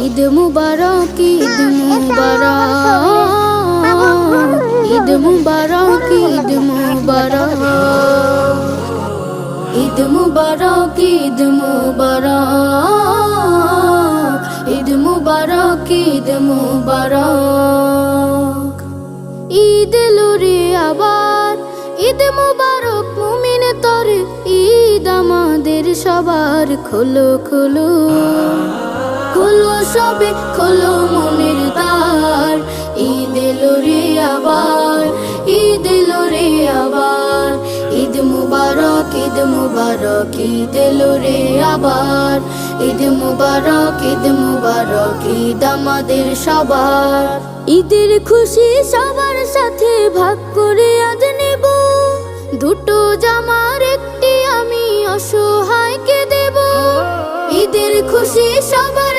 ঈদ মুবারক, ঈদ মুবারক, ঈদ মুবারক, ঈদ মুবারক, ঈদ মুবারক, ঈদ মুবারক, ঈদ মুবারক, ঈদ মুবারক। ঈদ এলো রে আবার, ঈদ মুবারক মুমিন তরে, ঈদ আমাদের সবার। খোলো খোলো খোলো সবে খোলো মনের দ্বার, ঈদ এলো রে আবার, ঈদ এলো রে আবার। ঈদ মুবারক, ঈদ মুবারক, ঈদ এলো রে আবার। ঈদ মুবারক, ঈদ মুবারক, ঈদ আমাদের সবার। ঈদের খুশি সবার সাথে ভাগ করে আজ নেব, দুটো জামার একটি আমি অসহায়কে দেব। ঈদের খুশি সবার